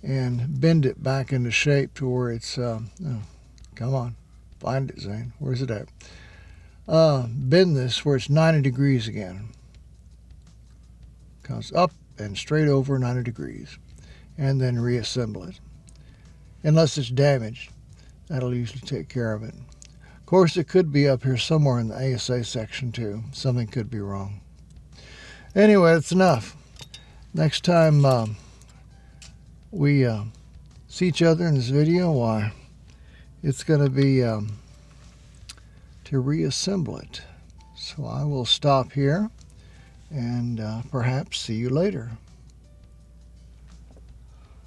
and bend it back into shape to where it's, come on, find it, Zane. Where's it at? Bend this where it's 90 degrees again. Comes up and straight over 90 degrees. And then reassemble it. Unless it's damaged, that'll usually take care of it. Of course, it could be up here somewhere in the ASA section too. Something could be wrong. Anyway, that's enough. Next time we see each other in this video, why, it's going to be to reassemble it. So I will stop here and perhaps see you later.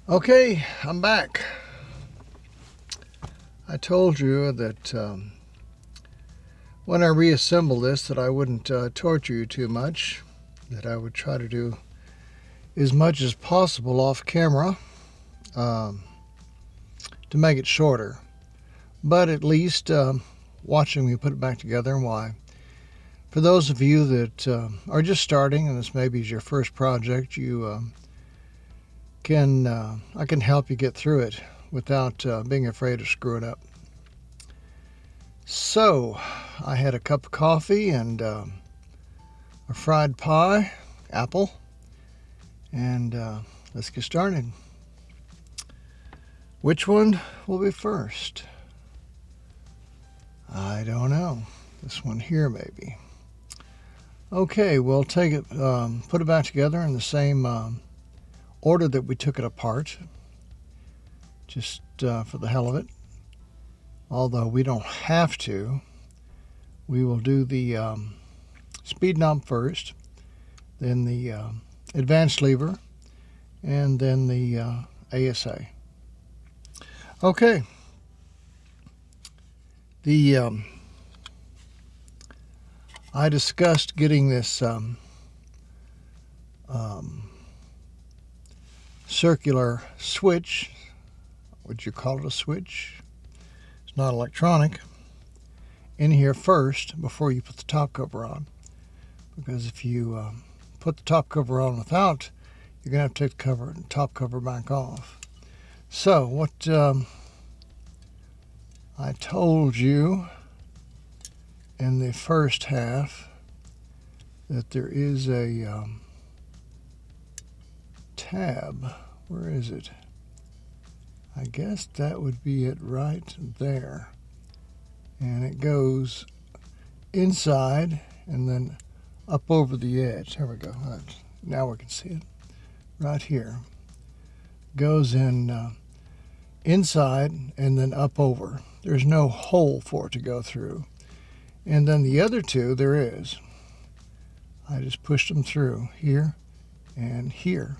Okay, I'm back. I told you that when I reassemble this that I wouldn't torture you too much, that I would try to do as much as possible off camera. to make it shorter. But at least watching me put it back together, and why. For those of you that are just starting, and this maybe is your first project, I can help you get through it without being afraid of screwing up. So, I had a cup of coffee and a fried pie, apple, and let's get started. Which one will be first? I don't know. This one here, maybe. Okay, we'll take it, put it back together in the same order that we took it apart, just for the hell of it. Although we don't have to. We will do the speed knob first, then the advanced lever, and then the ASA. Okay. I discussed getting this circular switch. Would you call it a switch? It's not electronic. In here first before you put the top cover on, because if you put the top cover on without, you're going to have to take the top cover back off. So what I told you in the first half, that there is a tab. Where is it? I guess that would be it right there. And it goes inside and then up over the edge. There we go. Now we can see it right here. Goes in inside and then up over. There's no hole for it to go through. And then the other two, there is. I just pushed them through here and here.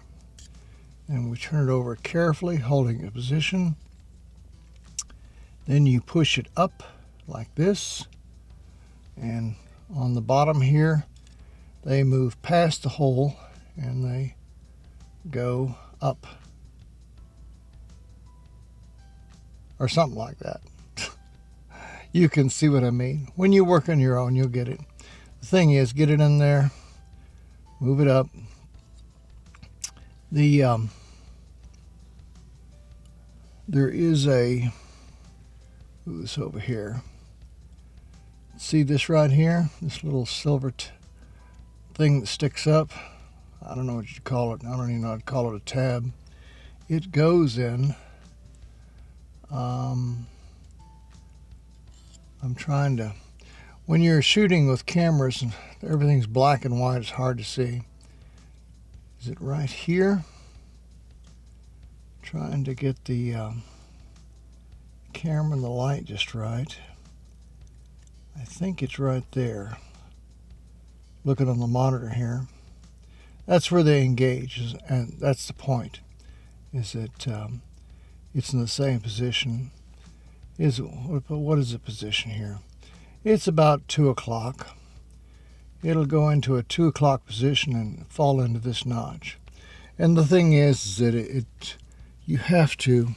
And we turn it over carefully, holding a position. Then you push it up like this. And on the bottom here, they move past the hole and they go up. Or something like that. You can see what I mean. When you work on your own, you'll get it. The thing is, get it in there, move it up. There is a, move this over here. See this right here? This little silver thing that sticks up. I don't know what you call it. I don't even know how to call it a tab. It goes in. I'm trying to, when you're shooting with cameras and everything's black and white, it's hard to see. Is it right here? Trying to get the camera and the light just right. I think it's right there. Looking on the monitor here. That's where they engage, and that's the point, is that it's in the same position. What is the position here? It's about 2 o'clock. It'll go into a 2 o'clock position and fall into this notch. And the thing is that you have to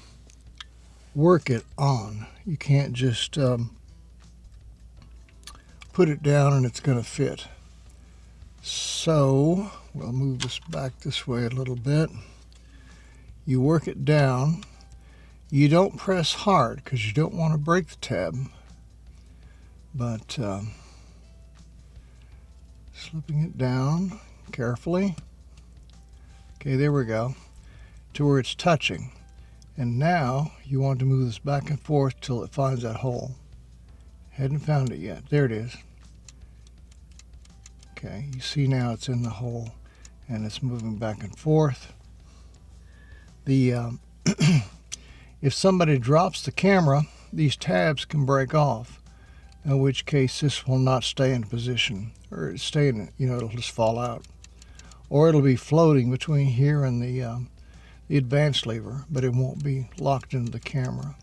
work it on. You can't just put it down and it's going to fit. So we'll move this back this way a little bit. You work it down. You don't press hard because you don't want to break the tab, but slipping it down carefully. Okay, there we go, to where it's touching. And now you want to move this back and forth till it finds that hole. Hadn't found it yet. There it is. Okay, you see now it's in the hole and it's moving back and forth. If somebody drops the camera, these tabs can break off, in which case this will not stay in position, or stay in, it'll just fall out. Or it'll be floating between here and the advanced lever, but it won't be locked into the camera.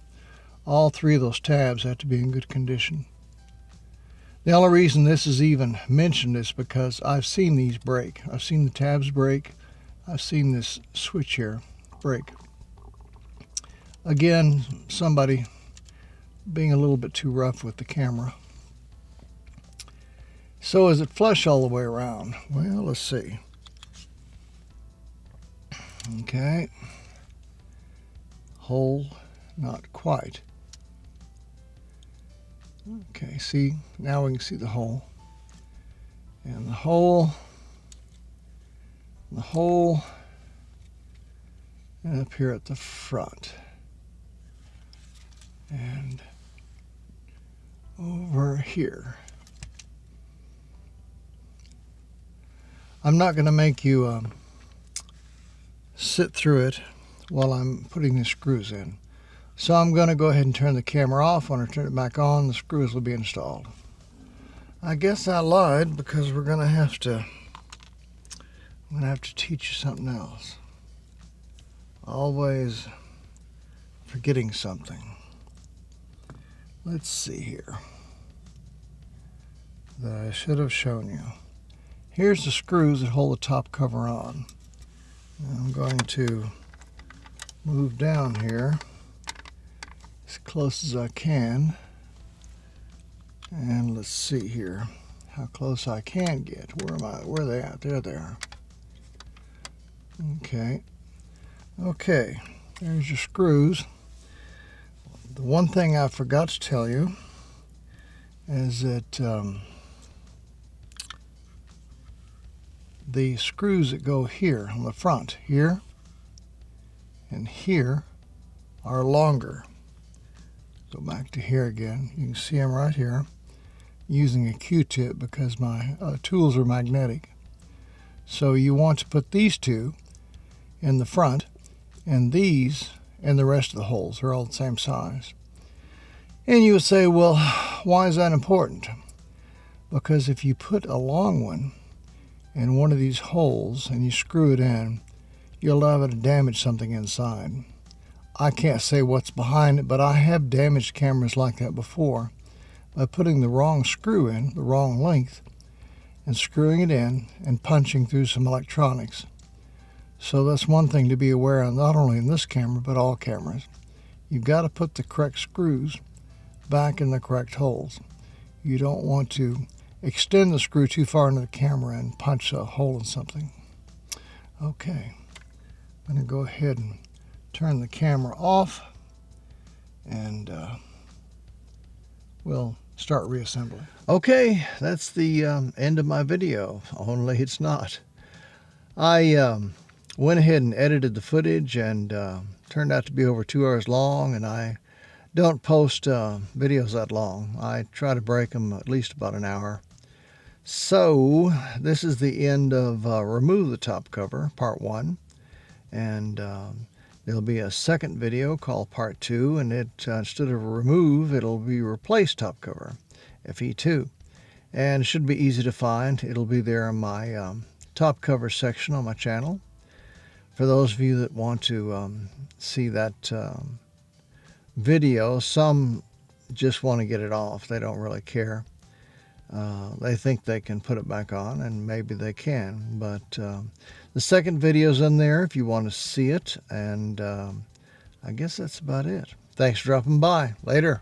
All three of those tabs have to be in good condition. The only reason this is even mentioned is because I've seen these break. I've seen the tabs break. I've seen this switch here break. Again, somebody being a little bit too rough with the camera. So is it flush all the way around? Well, let's see. Okay. Hole, not quite. Okay, see, now we can see the hole. And the hole, and up here at the front. And over here. I'm not going to make you sit through it while I'm putting the screws in. So I'm going to go ahead and turn the camera off. When I turn it back on, the screws will be installed. I guess I lied, because I'm going to have to teach you something else. Always forgetting something. Let's see here. That I should have shown you. Here's the screws that hold the top cover on. Now I'm going to move down here as close as I can. And let's see here how close I can get. Where are they at? There they are. Okay. Okay. There's your screws. The one thing I forgot to tell you is that the screws that go here on the front, here and here, are longer. Go back to here again. You can see them right here. Using a Q-tip because my tools are magnetic. So you want to put these two in the front, and these in the rest of the holes. They're all the same size. And you would say, well, why is that important? Because if you put a long one in one of these holes and you screw it in, you'll liable to damage something inside. I can't say what's behind it, but I have damaged cameras like that before by putting the wrong screw in, the wrong length, and screwing it in and punching through some electronics. So that's one thing to be aware of, not only in this camera, but all cameras. You've got to put the correct screws back in the correct holes. You don't want to extend the screw too far into the camera and punch a hole in something. Okay, I'm going to go ahead and turn the camera off, and we'll start reassembling. Okay, that's the end of my video, only it's not. I went ahead and edited the footage, and turned out to be over 2 hours long, and I don't post videos that long. I try to break them at least about an hour. So this is the end of Remove the Top Cover, Part 1, and there'll be a second video called Part 2, and instead of remove, it'll be Replace Top Cover, FE2. And it should be easy to find. It'll be there in my top cover section on my channel. For those of you that want to see that video, some just want to get it off. They don't really care. They think they can put it back on, and maybe they can. But the second video's in there if you want to see it. And I guess that's about it. Thanks for dropping by. Later.